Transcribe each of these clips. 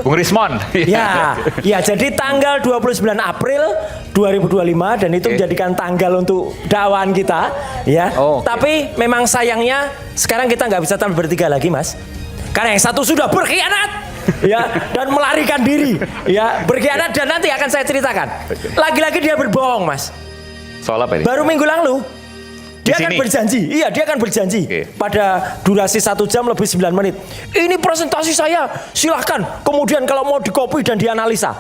Bung Rismon. Ya, ya, jadi tanggal 29 April 2025 dan itu menjadikan tanggal untuk dakwaan kita, ya. Tapi memang sayangnya sekarang kita nggak bisa tampil bertiga lagi, Mas. Karena yang satu sudah berkhianat, ya, dan melarikan diri, ya, berkhianat dan nanti akan saya ceritakan. Lagi-lagi dia berbohong, Mas. Soal apa ini? Baru minggu lalu dia akan berjanji, dia akan berjanji pada durasi 1 jam lebih 9 menit. Ini presentasi saya, silahkan. Kemudian kalau mau dikopi dan dianalisa.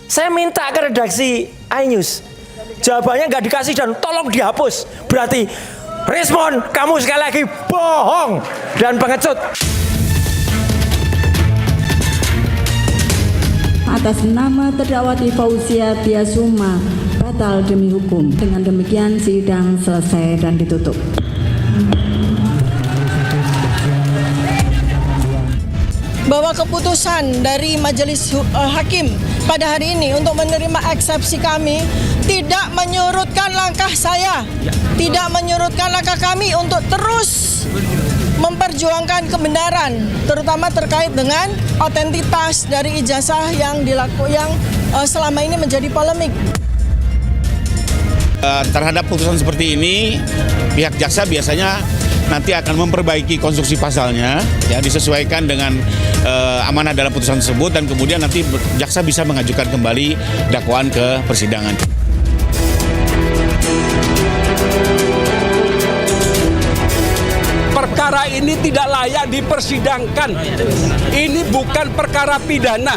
Saya minta ke redaksi iNews. Jawabannya nggak dikasih dan tolong dihapus. Berarti, Rismon, kamu sekali lagi bohong dan pengecut. Atas nama terdakwa Fauzia Tiasuma batal demi hukum. Dengan demikian sidang selesai dan ditutup. Bahwa keputusan dari Majelis Hakim pada hari ini untuk menerima eksepsi kami tidak menyurutkan langkah saya, tidak menyurutkan langkah kami untuk terus memperjuangkan kebenaran, terutama terkait dengan otentitas dari ijazah yang selama ini menjadi polemik. Terhadap putusan seperti ini, pihak jaksa biasanya nanti akan memperbaiki konstruksi pasalnya, ya, disesuaikan dengan amanah dalam putusan tersebut, dan kemudian nanti jaksa bisa mengajukan kembali dakwaan ke persidangan. Perkara ini tidak layak dipersidangkan. Ini bukan perkara pidana.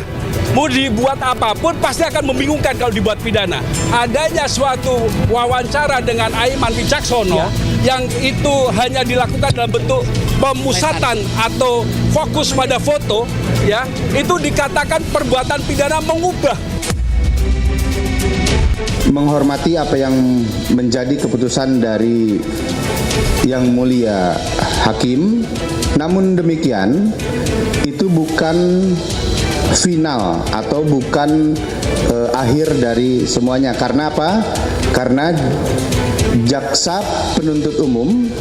Mau dibuat apapun pasti akan membingungkan kalau dibuat pidana. Adanya suatu wawancara dengan Aiman Wicaksono yang itu hanya dilakukan dalam bentuk pemusatan atau fokus pada foto, ya, itu dikatakan perbuatan pidana mengubah. Menghormati apa yang menjadi keputusan dari Yang Mulia Hakim, namun demikian itu bukan final atau bukan akhir dari semuanya. Karena apa? Karena jaksa penuntut umum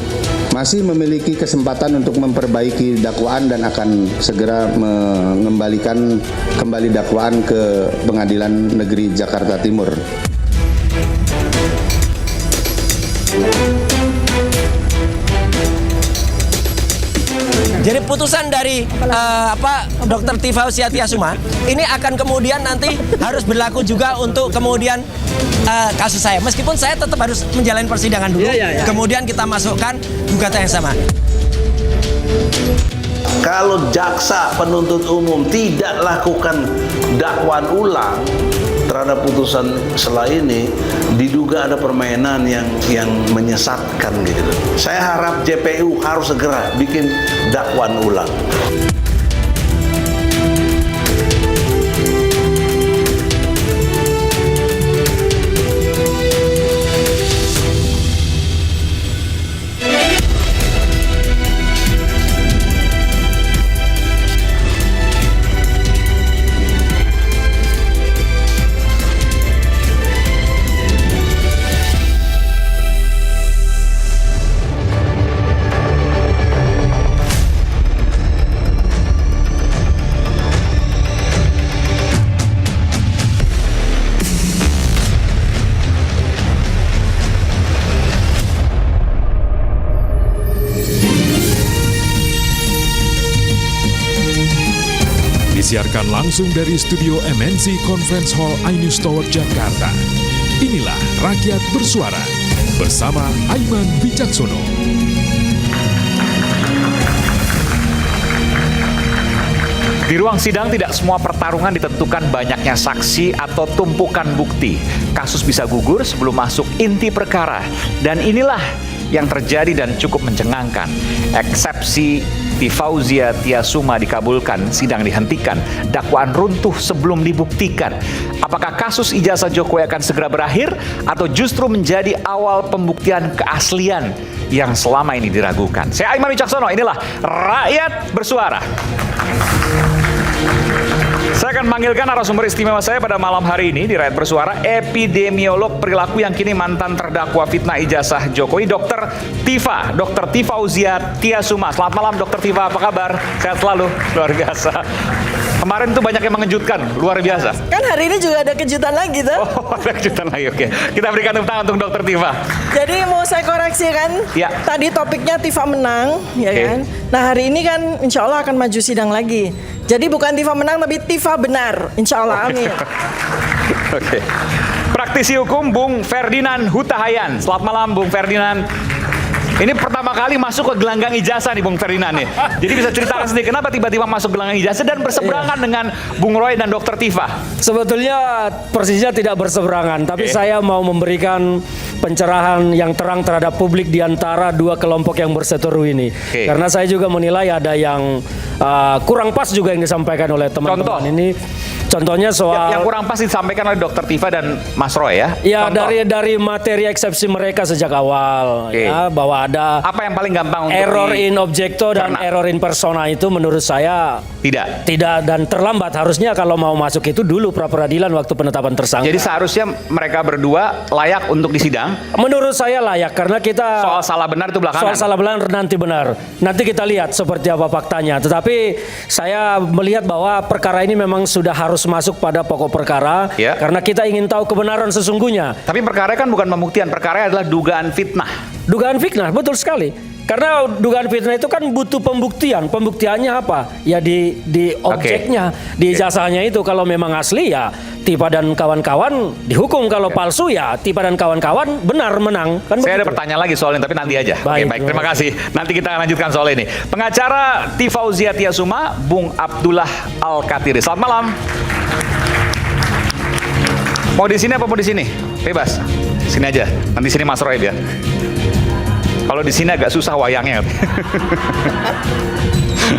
masih memiliki kesempatan untuk memperbaiki dakwaan dan akan segera mengembalikan kembali dakwaan ke Pengadilan Negeri Jakarta Timur. Jadi putusan dari Dr. Fauzia Tiasuma ini akan kemudian nanti harus berlaku juga untuk kemudian kasus saya. Meskipun saya tetap harus menjalani persidangan dulu, kemudian kita masukkan gugatan yang sama. Kalau jaksa penuntut umum tidak lakukan dakwaan ulang terhadap putusan setelah ini, diduga ada permainan yang menyesatkan gitu. Saya harap JPU harus segera bikin dakwaan ulang. Disiarkan langsung dari studio MNC Conference Hall iNews Tower Jakarta. Inilah Rakyat Bersuara bersama Aiman Wicaksono. Di ruang sidang tidak semua pertarungan ditentukan banyaknya saksi atau tumpukan bukti. Kasus bisa gugur sebelum masuk inti perkara. Dan inilah yang terjadi dan cukup mencengangkan. Eksepsi Fauzia Tiasuma dikabulkan, sidang dihentikan, dakwaan runtuh sebelum dibuktikan. Apakah kasus ijazah Jokowi akan segera berakhir atau justru menjadi awal pembuktian keaslian yang selama ini diragukan? Saya Aiman Wicaksono, inilah Rakyat Bersuara. Saya Saya akan manggilkan narasumber istimewa saya pada malam hari ini di Rakyat Bersuara, epidemiolog perilaku yang kini mantan terdakwa fitnah ijazah Jokowi, Dr. Tifa Fauzia Tiasuma. Selamat malam Dr. Tifa, apa kabar? Sehat selalu, luar biasa. Kemarin tuh banyak yang mengejutkan, luar biasa. Kan hari ini juga ada kejutan lagi tuh. Oh, ada kejutan lagi, oke. Kita berikan tepuk tangan untuk Dr. Tifa. Jadi mau saya koreksi kan, Ya. tadi topiknya Tifa menang, ya Oke. kan. Nah hari ini kan insya Allah akan maju sidang lagi. Jadi bukan Tifa menang tapi Tifa benar, insya Allah, amin. Oke. Praktisi hukum Bung Ferdinand Hutahayan. Selamat malam Bung Ferdinand. Ini pertama kali masuk ke gelanggang ijazah nih Bung Ferdinand nih. Jadi bisa ceritakan sendiri kenapa tiba-tiba masuk gelanggang ijazah dan berseberangan dengan Bung Roy dan Dr. Tifa. Sebetulnya persisnya tidak berseberangan, tapi Oke. saya mau memberikan pencerahan yang terang terhadap publik di antara dua kelompok yang berseteru ini. Oke. Karena saya juga menilai ada yang kurang pas juga yang disampaikan oleh teman-teman Contoh? ini. Contohnya soal Yang kurang pas disampaikan oleh Dr. Tifa dan Mas Roy ya. ya Contoh. dari materi eksepsi mereka sejak awal, Oke. ya, bahwa ada Apa yang paling gampang untuk error in objecto dan Karena- error in persona itu menurut saya tidak. tidak dan terlambat. Harusnya kalau mau masuk itu dulu pra peradilan waktu penetapan tersangka. Jadi seharusnya mereka berdua layak untuk disidang. Menurut saya layak karena kita Soal salah benar itu belakangan. soal salah benar nanti benar. Nanti kita lihat seperti apa faktanya. Tetapi saya melihat bahwa perkara ini memang sudah harus masuk pada pokok perkara Ya. karena kita ingin tahu kebenaran sesungguhnya. Tapi perkara kan bukan pembuktian, perkara adalah dugaan fitnah. Dugaan fitnah, betul sekali. Karena dugaan fitnah itu kan butuh pembuktian. Pembuktiannya apa? Ya di objeknya, di ijazahnya itu. Kalau memang asli ya Tifa dan kawan-kawan dihukum. Kalau palsu ya Tifa dan kawan-kawan benar menang. Kan Saya ada begitu. pertanyaan lagi soal ini, tapi nanti aja. Baik, Oke, baik. Terima kasih. Nanti kita lanjutkan soal ini. Pengacara Tifa Fauzia Tiasuma, Bung Abdullah Al-Katiri. Selamat malam. Mau di sini apa mau di sini? Bebas. Sini aja. Nanti sini Mas Roy dia. Kalau di sini agak susah wayangnya.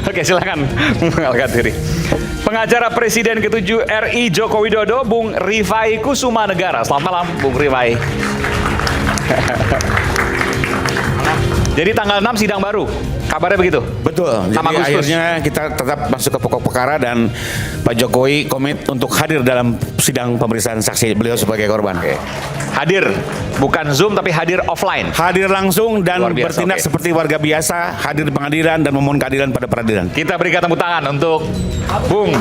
Oke, silakan Bung Al-Katiri. Pengacara Presiden ke-7 RI Joko Widodo, Bung Rifai Kusuma Negara. Selamat malam, Bung Rifai. Jadi tanggal 6 sidang baru. Kabarnya begitu? Betul. 6 Jadi Agustus. akhirnya kita tetap masuk ke pokok perkara dan Pak Jokowi komit untuk hadir dalam sidang pemeriksaan saksi beliau sebagai korban. Hadir, bukan Zoom tapi hadir offline. Hadir langsung dan Luar biasa, bertindak oke. seperti warga biasa, hadir di pengadilan dan memohon keadilan pada peradilan. Kita berikan tepuk tangan untuk Bung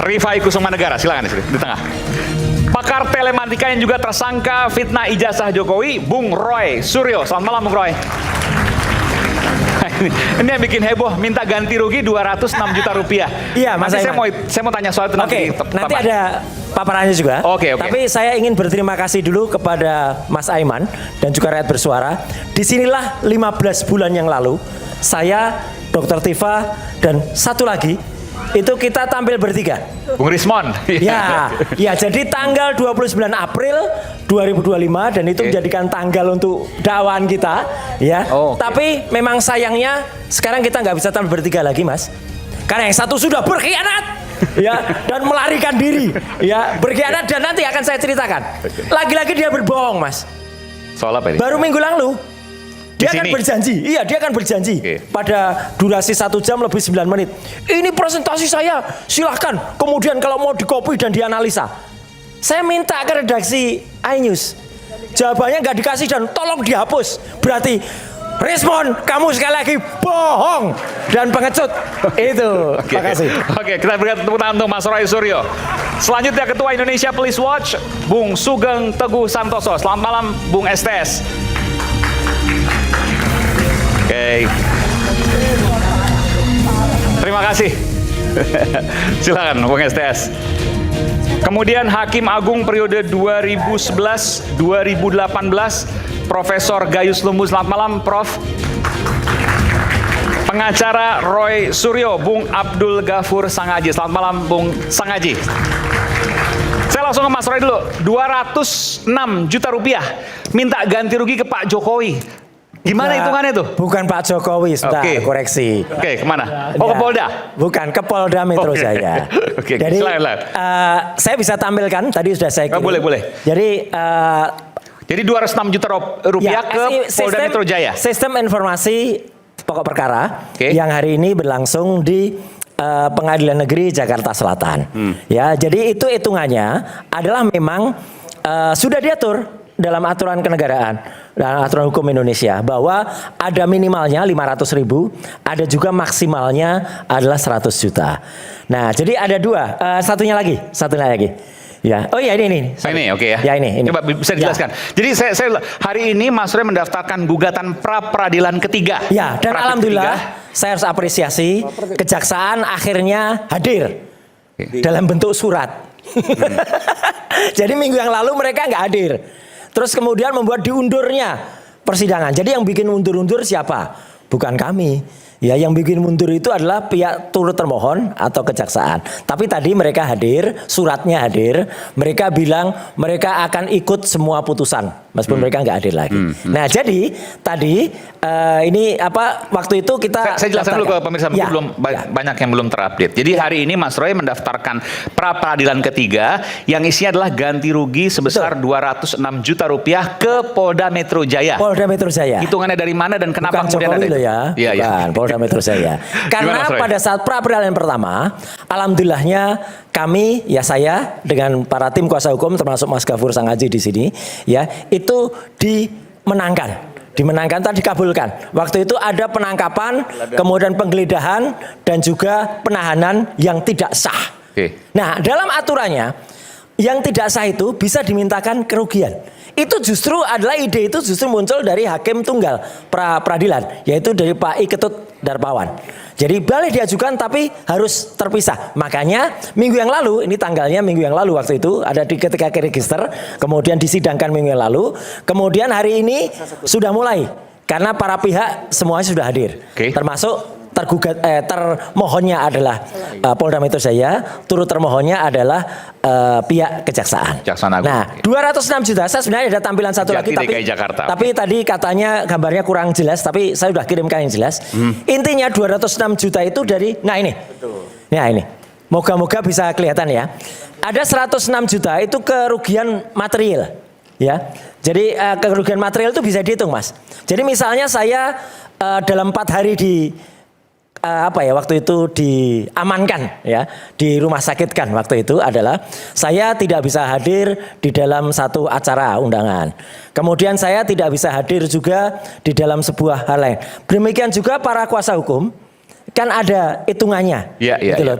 Rifai Kusuma Negara. Silakan di sini, di tengah. Pakar telematika yang juga tersangka fitnah ijazah Jokowi, Bung Roy Suryo. Selamat malam, Bung Roy. Ini yang bikin heboh, minta ganti rugi 206 juta rupiah. Iya, Mas Nanti Aiman. saya mau tanya soal itu Oke, nanti ada paparannya juga. Oke. Tapi saya ingin berterima kasih dulu kepada Mas Aiman dan juga Rakyat Bersuara. Disinilah 15 bulan yang lalu, saya, Dr. Tifa, dan satu lagi, itu kita tampil bertiga. Bung Rismon. Ya, jadi tanggal 29 April 2025 dan itu Oke. menjadikan tanggal untuk dakwaan kita, ya. Oh, oke. Tapi memang sayangnya sekarang kita nggak bisa tampil bertiga lagi, Mas. Karena yang satu sudah berkhianat, ya, dan melarikan diri, ya, berkhianat dan nanti akan saya ceritakan. Lagi-lagi dia berbohong, Mas. Soal apa ini? Baru minggu lalu dia Di akan sini? berjanji, dia akan berjanji Oke. pada durasi 1 jam lebih 9 menit. Ini presentasi saya, silahkan. Kemudian kalau mau dikopi dan dianalisa. Saya minta ke redaksi iNews. Jawabannya nggak dikasih dan tolong dihapus. Berarti respon kamu sekali lagi bohong dan pengecut. Itu. Oke. Terima kasih. Oke, kita berikan tepuk tangan untuk Mas Roy Suryo. Selanjutnya Ketua Indonesia Police Watch, Bung Sugeng Teguh Santoso. Selamat malam, Bung STS. Oke. Terima kasih. Silakan, Bung STS. Kemudian Hakim Agung periode 2011-2018, Profesor Gayus Lumbu. Selamat malam, Prof. Pengacara Roy Suryo, Bung Abdul Ghafur Sangaji. Selamat malam, Bung Sangaji. Saya langsung ke Mas Roy dulu. 206 juta rupiah minta ganti rugi ke Pak Jokowi. Gimana Nah, hitungannya tuh? Bukan Pak Jokowi, sebentar, Oke. koreksi. Oke, kemana? Oh, ke Ya, Polda? Bukan, ke Polda Metro Oke. Jaya. Oke, Jadi silakan. saya bisa tampilkan, tadi sudah saya Oh, kirim. boleh. Jadi Jadi 206 juta rupiah ke Polda Metro Jaya. Sistem informasi pokok perkara Oke. yang hari ini berlangsung di Pengadilan Negeri Jakarta Selatan. Ya, jadi itu hitungannya adalah memang sudah diatur dalam aturan kenegaraan, dalam aturan hukum Indonesia bahwa ada minimalnya 500.000, ada juga maksimalnya adalah 100 juta. Nah, jadi ada dua, satunya lagi. Ya, oh iya ini. Ini oke ya. Ya ini. Coba bisa dijelaskan. Jadi saya hari ini Mas Roy mendaftarkan gugatan pra peradilan ketiga. Ya, dan alhamdulillah saya harus apresiasi kejaksaan akhirnya hadir dalam bentuk surat. Jadi minggu yang lalu mereka nggak hadir. Terus kemudian membuat diundurnya persidangan. Jadi yang bikin undur-undur siapa? Bukan kami. Ya, yang bikin mundur itu adalah pihak turut termohon atau kejaksaan. Tapi tadi mereka hadir, suratnya hadir. Mereka bilang mereka akan ikut semua putusan, meskipun mereka nggak hadir lagi. Nah, jadi tadi ini waktu itu kita saya jelaskan dulu ke pemirsa, mungkin belum banyak yang belum terupdate. Jadi hari ini Mas Roy mendaftarkan pra peradilan ketiga yang isinya adalah ganti rugi sebesar 206 juta rupiah ke Polda Metro Jaya. Polda Metro Jaya. Hitungannya dari mana dan kenapa Bukan kemudian Jokowi ada itu? Ya. Iya. Polda Metro Jaya. Karena pada saat pra peradilan pertama, alhamdulillahnya kami, ya saya dengan para tim kuasa hukum termasuk Mas Gafur Sangaji di sini, ya itu dimenangkan tadi dikabulkan. Waktu itu ada penangkapan, kemudian penggeledahan dan juga penahanan yang tidak sah. Nah, dalam aturannya yang tidak sah itu bisa dimintakan kerugian. Itu justru adalah ide itu justru muncul dari hakim tunggal pra peradilan, yaitu dari Pak I Ketut Darmawan. Jadi boleh diajukan tapi harus terpisah. Makanya minggu yang lalu, ini tanggalnya minggu yang lalu waktu itu ada di ketika register, kemudian disidangkan minggu yang lalu, kemudian hari ini sudah mulai karena para pihak semuanya sudah hadir, termasuk termohonnya adalah Polda Metro Jaya, turut termohonnya adalah pihak kejaksaan. Nah, 206 juta, saya sebenarnya ada tampilan satu lagi tapi tadi katanya gambarnya kurang jelas, tapi saya sudah kirimkan yang jelas. Intinya 206 juta itu dari, nah ini. Moga-moga bisa kelihatan ya. Ada 106 juta itu kerugian material. Ya, jadi kerugian material itu bisa dihitung, Mas. Jadi misalnya saya dalam 4 hari waktu itu diamankan ya, di rumah sakit kan waktu itu adalah saya tidak bisa hadir di dalam satu acara undangan. Kemudian saya tidak bisa hadir juga di dalam sebuah hal lain. Demikian juga para kuasa hukum kan ada hitungannya,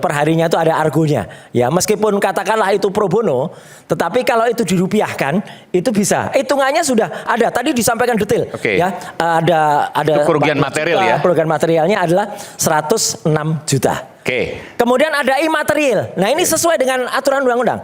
per harinya itu ada argonya. Ya, meskipun katakanlah itu pro bono, tetapi kalau itu dirupiahkan itu bisa. Hitungannya sudah ada. Tadi disampaikan detail. Ya, ada itu kerugian material ya. Kerugian materialnya adalah 106 juta. Kemudian ada imaterial. Nah, ini sesuai dengan aturan undang-undang.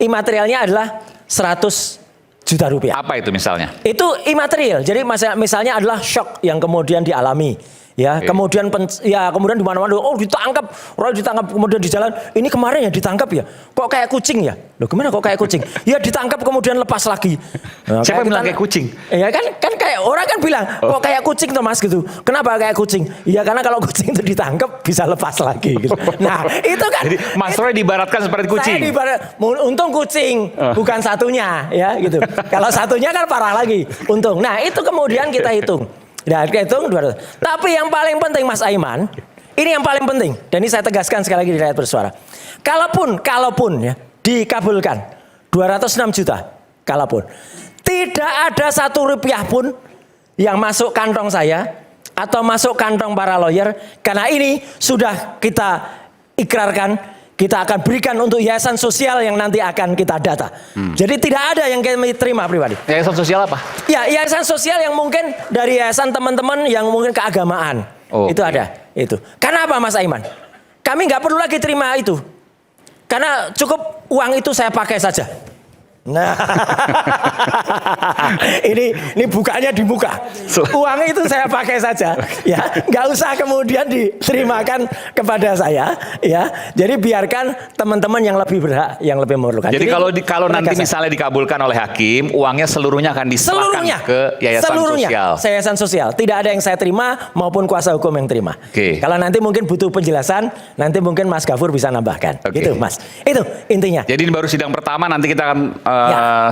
Imaterialnya adalah 100 juta rupiah. Apa itu misalnya? Itu imaterial. Jadi misalnya adalah shock yang kemudian dialami. Ya, kemudian kemudian di mana-mana ditangkap, Roy ditangkap, kemudian di jalan, ini kemarin ya ditangkap ya. Kok kayak kucing ya? Loh, gimana kok kayak kucing? Ya ditangkap kemudian lepas lagi. Nah, siapa yang bilang kayak kucing? Ya kan kayak orang kan bilang, kok kayak kucing tuh Mas gitu. Kenapa kayak kucing? Ya karena kalau kucing itu ditangkap bisa lepas lagi gitu. Nah, itu kan jadi Mas Roy diibaratkan seperti kucing. Untung kucing, bukan satunya ya gitu. Kalau satunya kan parah lagi. Untung. Nah, itu kemudian kita hitung. Nah, hitung 200. Tapi yang paling penting Mas Aiman, ini yang paling penting dan ini saya tegaskan sekali lagi di Rakyat Bersuara. Kalaupun ya dikabulkan 206 juta, kalaupun tidak ada 1 rupiah pun yang masuk kantong saya atau masuk kantong para lawyer, karena ini sudah kita ikrarkan, kita akan berikan untuk yayasan sosial yang nanti akan kita data. Jadi tidak ada yang kami terima pribadi. Yayasan sosial apa? Ya, yayasan sosial yang mungkin dari yayasan teman-teman yang mungkin keagamaan. Itu ada. Itu. Karena apa Mas Aiman? Kami nggak perlu lagi terima itu. Karena cukup uang itu saya pakai saja. Nah, ini bukanya di muka. Uang itu saya pakai saja, ya, nggak usah kemudian diterimakan kepada saya, ya. Jadi biarkan teman-teman yang lebih berhak, yang lebih memerlukan. Jadi kalau nanti misalnya dikabulkan oleh hakim, uangnya seluruhnya akan diserahkan ke yayasan sosial. Yayasan sosial. Tidak ada yang saya terima maupun kuasa hukum yang terima. Kalau nanti mungkin butuh penjelasan, nanti mungkin Mas Gafur bisa nambahkan. Gitu, Mas. Itu intinya. Jadi ini baru sidang pertama, nanti kita akan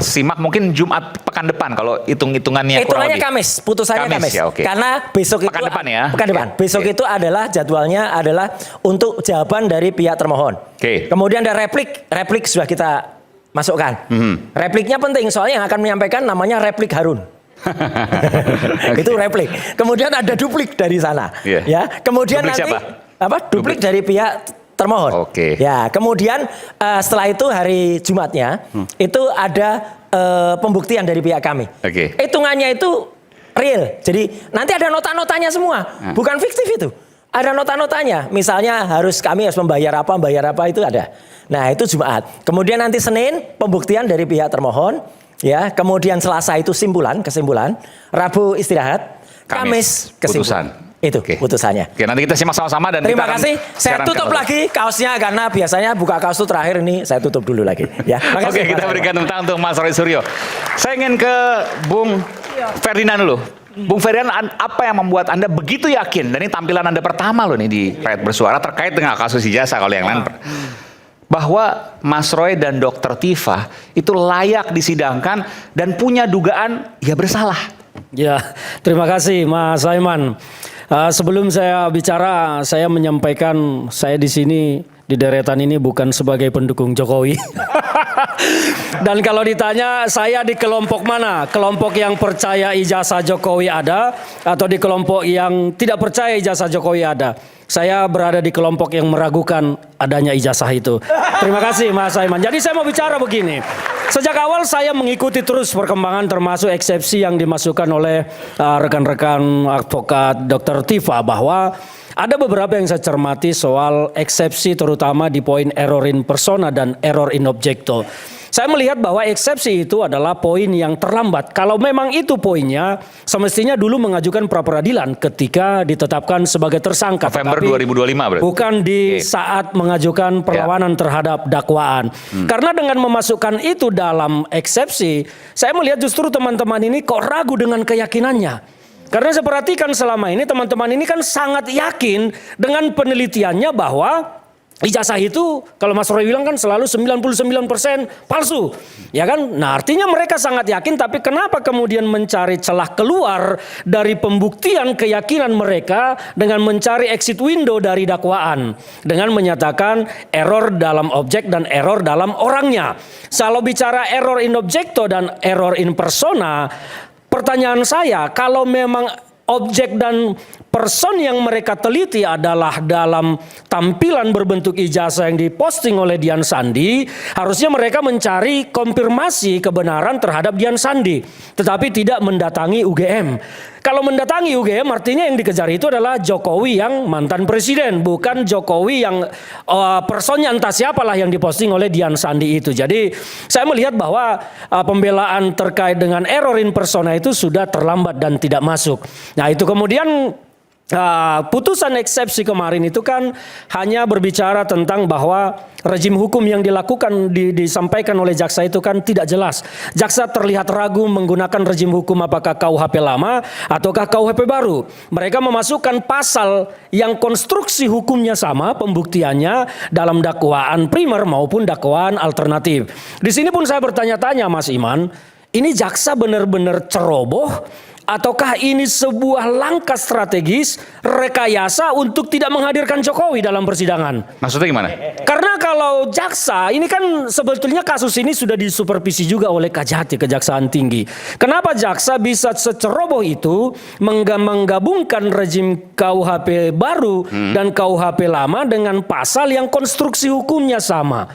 simak mungkin Jumat pekan depan kalau hitung-hitungannya kurang Hitungannya lebih. Kamis, putusannya Kamis. Ya, oke. Karena besok Pekan itu depan ya. Pekan depan. Besok itu adalah jadwalnya adalah untuk jawaban dari pihak termohon. Oke. Kemudian ada replik sudah kita masukkan. Repliknya penting soalnya yang akan menyampaikan namanya replik Harun. Itu replik. Kemudian ada duplik dari sana. Iya. Ya. Kemudian Duplik nanti siapa? Duplik dari pihak termohon. Oke. Ya, kemudian setelah itu hari Jumatnya itu ada pembuktian dari pihak kami. Oke. Hitungannya itu real. Jadi nanti ada nota-notanya semua, bukan fiktif itu. Ada nota-notanya. Misalnya kami harus membayar apa itu ada. Nah, itu Jumat. Kemudian nanti Senin pembuktian dari pihak termohon, ya. Kemudian Selasa itu kesimpulan. Rabu istirahat. Kamis kesimpulan. Putusan. Itu Oke. putusannya. Oke, nanti kita simak sama-sama dan Terima kita akan kasih. Saya siaran tutup ke- lagi kaosnya karena biasanya buka kaos itu terakhir, ini saya tutup dulu lagi. Ya. Oke, kita berikan tepuk tangan untuk Mas Roy Suryo. Saya ingin ke Bung Ferdinand dulu. Bung Ferdinand, apa yang membuat Anda begitu yakin, dan ini tampilan Anda pertama loh nih di Rakyat Bersuara terkait dengan kasus ijazah, kalau yang lain bahwa Mas Roy dan Dr. Tifa itu layak disidangkan dan punya dugaan ya bersalah. Ya, terima kasih Mas Aiman. Sebelum saya bicara, saya menyampaikan saya di sini di deretan ini bukan sebagai pendukung Jokowi. Dan kalau ditanya saya di kelompok mana? Kelompok yang percaya ijazah Jokowi ada atau di kelompok yang tidak percaya ijazah Jokowi ada? Saya berada di kelompok yang meragukan adanya ijazah itu. Terima kasih Mas Aiman. Jadi saya mau bicara begini. Sejak awal saya mengikuti terus perkembangan termasuk eksepsi yang dimasukkan oleh rekan-rekan advokat Dr. Tifa bahwa ada beberapa yang saya cermati soal eksepsi terutama di poin error in persona dan error in objecto. Saya melihat bahwa eksepsi itu adalah poin yang terlambat. Kalau memang itu poinnya, semestinya dulu mengajukan pra-peradilan ketika ditetapkan sebagai tersangka. November Tetapi 2025 berarti. bukan di saat mengajukan perlawanan terhadap dakwaan. Karena dengan memasukkan itu dalam eksepsi, saya melihat justru teman-teman ini kok ragu dengan keyakinannya. Karena saya perhatikan selama ini teman-teman ini kan sangat yakin dengan penelitiannya bahwa ijazah itu kalau Mas Roy bilang kan selalu 99% palsu. Ya kan? Nah, artinya mereka sangat yakin, tapi kenapa kemudian mencari celah keluar dari pembuktian keyakinan mereka dengan mencari exit window dari dakwaan dengan menyatakan error dalam objek dan error dalam orangnya. Kalau bicara error in objecto dan error in persona, pertanyaan saya, kalau memang objek dan person yang mereka teliti adalah dalam tampilan berbentuk ijazah yang diposting oleh Dian Sandi, harusnya mereka mencari konfirmasi kebenaran terhadap Dian Sandi, tetapi tidak mendatangi UGM. Kalau mendatangi UGM artinya yang dikejar itu adalah Jokowi yang mantan presiden, bukan Jokowi yang personnya entah siapalah yang diposting oleh Dian Sandi itu. Jadi saya melihat bahwa pembelaan terkait dengan error in persona itu sudah terlambat dan tidak masuk. Nah itu kemudian putusan eksepsi kemarin itu kan hanya berbicara tentang bahwa rejim hukum yang dilakukan disampaikan oleh jaksa itu kan tidak jelas. Jaksa terlihat ragu menggunakan rejim hukum apakah KUHP lama ataukah KUHP baru. Mereka memasukkan pasal yang konstruksi hukumnya sama, pembuktiannya dalam dakwaan primer maupun dakwaan alternatif. Di sini pun saya bertanya-tanya Mas Iman, ini jaksa benar-benar ceroboh ataukah ini sebuah langkah strategis rekayasa untuk tidak menghadirkan Jokowi dalam persidangan? Maksudnya gimana? Karena kalau jaksa, ini kan sebetulnya kasus ini sudah disupervisi juga oleh Kajati, Kejaksaan Tinggi. Kenapa jaksa bisa seceroboh itu menggabungkan rejim KUHP baru dan KUHP lama dengan pasal yang konstruksi hukumnya sama?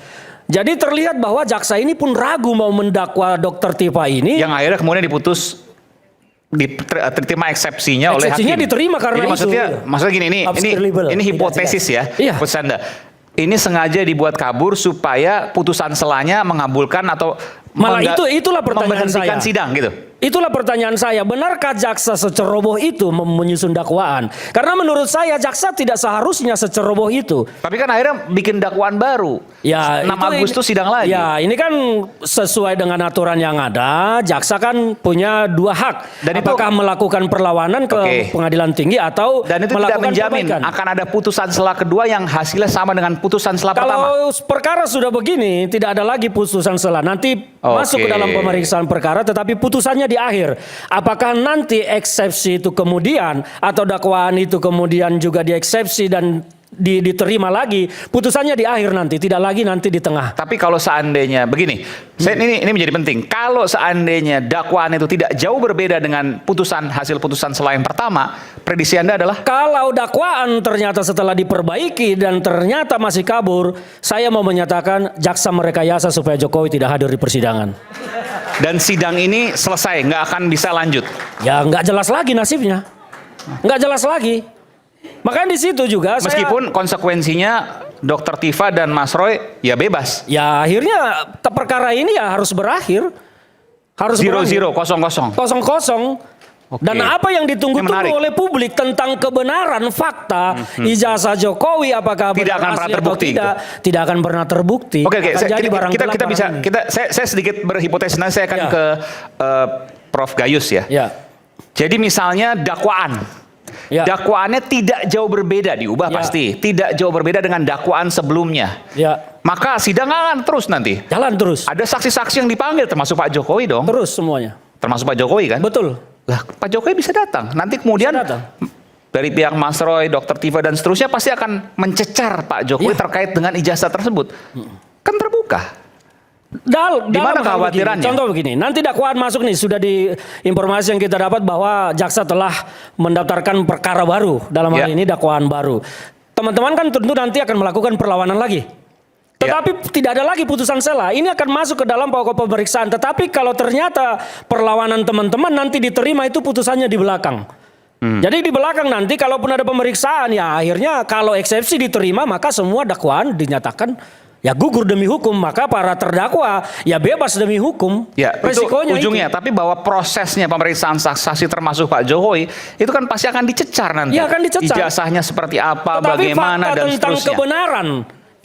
Jadi terlihat bahwa jaksa ini pun ragu mau mendakwa Dr. Tifa ini. Yang akhirnya kemudian diputus diterima eksepsinya oleh hakim. Eksepsinya diterima karena jadi maksudnya gini, ini hipotesis ya. Iya. Putus Anda. Ini sengaja dibuat kabur supaya putusan selanya mengabulkan atau malah itulah pertanyaan saya. memberhentikan sidang gitu. Itulah pertanyaan saya, benarkah jaksa seceroboh itu menyusun dakwaan? Karena menurut saya jaksa tidak seharusnya seceroboh itu. Tapi kan akhirnya bikin dakwaan baru. Ya, 6 Agustus sidang lagi. Ya, ini kan sesuai dengan aturan yang ada. Jaksa kan punya 2 hak. Dan apakah melakukan perlawanan ke pengadilan tinggi atau dan itu tidak melakukan menjamin perbaikan. akan ada putusan selah kedua yang hasilnya sama dengan putusan selah pertama. Kalau perkara sudah begini, tidak ada lagi putusan selah. Nanti masuk ke dalam pemeriksaan perkara, tetapi putusannya di akhir. Apakah nanti eksepsi itu kemudian atau dakwaan itu kemudian juga dieksepsi dan diterima lagi, putusannya di akhir nanti, tidak lagi nanti di tengah. Tapi kalau seandainya begini, ini menjadi penting. Kalau seandainya dakwaan itu tidak jauh berbeda dengan hasil putusan selah yang pertama, prediksi Anda adalah? Kalau dakwaan ternyata setelah diperbaiki dan ternyata masih kabur, saya mau menyatakan jaksa merekayasa supaya Jokowi tidak hadir di persidangan. Dan sidang ini selesai, nggak akan bisa lanjut. Ya nggak jelas lagi nasibnya, nggak jelas lagi. Makanya di situ juga meskipun konsekuensinya Dr. Tifa dan Mas Roy ya bebas. Ya akhirnya perkara ini ya harus berakhir. Harus 0-0, 0-0. 0-0. Dan apa yang ditunggu-tunggu oleh publik tentang kebenaran fakta ijazah Jokowi apakah tidak akan pernah terbukti tidak akan pernah terbukti. Oke, saya sedikit berhipotesis, nanti saya akan ke Prof Gayus ya. Jadi misalnya dakwaan dakwaannya tidak jauh berbeda, diubah pasti tidak jauh berbeda dengan dakwaan sebelumnya, maka sidang akan terus nanti jalan terus. Ada saksi-saksi yang dipanggil termasuk Pak Jokowi dong, terus semuanya termasuk Pak Jokowi kan. Betul lah, Pak Jokowi bisa datang nanti, kemudian dari pihak Mas Roy, Dr. Tifa dan seterusnya pasti akan mencecar Pak Jokowi terkait dengan ijazah tersebut. Kan terbuka. Gimana kekhawatirannya? Contoh begini, nanti dakwaan masuk nih, sudah di informasi yang kita dapat bahwa jaksa telah mendaftarkan perkara baru, dalam hal ini dakwaan baru. Teman-teman kan tentu nanti akan melakukan perlawanan lagi. Tetapi tidak ada lagi putusan selah. Ini akan masuk ke dalam pokok pemeriksaan. Tetapi kalau ternyata perlawanan teman-teman nanti diterima, itu putusannya di belakang. Jadi di belakang nanti kalaupun ada pemeriksaan, ya akhirnya kalau eksepsi diterima, maka semua dakwaan dinyatakan ya gugur demi hukum, maka para terdakwa ya bebas demi hukum. Ya, resikonya itu ujungnya. Tapi bahwa prosesnya pemeriksaan saksi termasuk Pak Jokowi itu kan pasti akan dicecar nanti. Ya, akan dicecar. Ijazahnya seperti apa, tetapi bagaimana dan tentang seterusnya. Kebenaran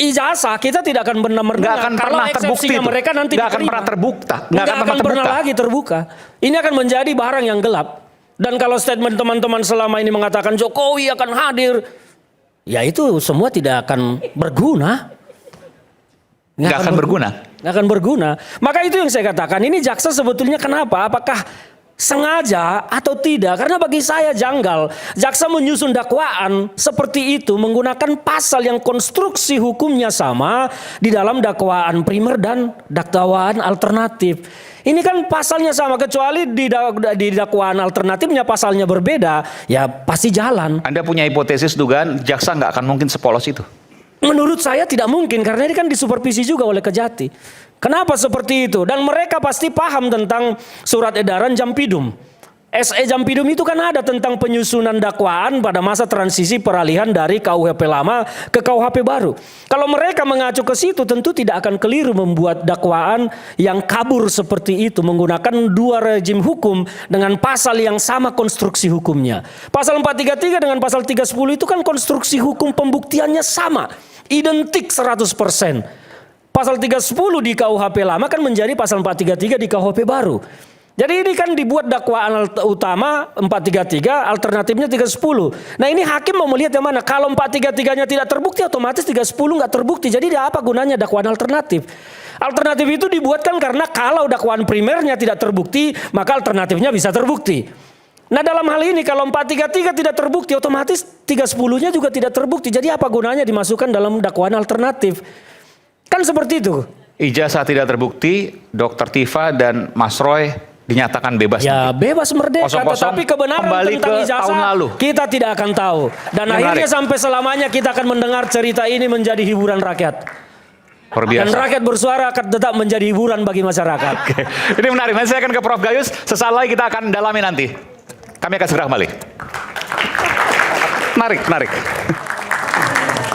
ijazah kita tidak akan benar-benar nggak akan pernah terbukti. Mereka nanti nggak akan pernah terbuka. Nggak akan pernah lagi terbuka. Ini akan menjadi barang yang gelap. Dan kalau statement teman-teman selama ini mengatakan Jokowi akan hadir, ya itu semua tidak akan berguna. Nggak akan berguna. Nggak akan berguna. Maka itu yang saya katakan, ini jaksa sebetulnya kenapa? Apakah sengaja atau tidak? Karena bagi saya janggal. Jaksa menyusun dakwaan seperti itu menggunakan pasal yang konstruksi hukumnya sama di dalam dakwaan primer dan dakwaan alternatif. Ini kan pasalnya sama, kecuali di dakwaan alternatifnya pasalnya berbeda, ya pasti jalan. Anda punya hipotesis dugaan jaksa nggak akan mungkin sepolos itu? Menurut saya tidak mungkin, karena ini kan disupervisi juga oleh Kejati. Kenapa seperti itu? Dan mereka pasti paham tentang surat edaran Jampidum. SE Jampidum itu kan ada tentang penyusunan dakwaan pada masa transisi peralihan dari KUHP lama ke KUHP baru. Kalau mereka mengacu ke situ, tentu tidak akan keliru membuat dakwaan yang kabur seperti itu, menggunakan 2 rejim hukum dengan pasal yang sama konstruksi hukumnya. Pasal 433 dengan pasal 310 itu kan konstruksi hukum pembuktiannya sama, identik 100%. Pasal 310 di KUHP lama kan menjadi pasal 433 di KUHP baru. Jadi ini kan dibuat dakwaan utama 433, alternatifnya 310. Nah ini hakim mau melihat yang mana? Kalau 433-nya tidak terbukti, otomatis 310 nggak terbukti. Jadi apa gunanya dakwaan alternatif? Alternatif itu dibuatkan karena kalau dakwaan primernya tidak terbukti, maka alternatifnya bisa terbukti. Nah dalam hal ini kalau 433 tidak terbukti, otomatis 310-nya juga tidak terbukti. Jadi apa gunanya dimasukkan dalam dakwaan alternatif? Kan seperti itu. Ijazah tidak terbukti, Dr. Tifa dan Mas Roy dinyatakan bebas. Ya nanti. Bebas merdeka, tetapi kebenaran tentang ijazah kita tidak akan tahu. Dan akhirnya sampai selamanya kita akan mendengar cerita ini menjadi hiburan rakyat. Dan rakyat bersuara akan tetap menjadi hiburan bagi masyarakat. Oke. Ini menarik, nanti saya akan ke Prof Gayus, sesaat lagi kita akan dalami nanti. Kami akan segera kembali. Menarik.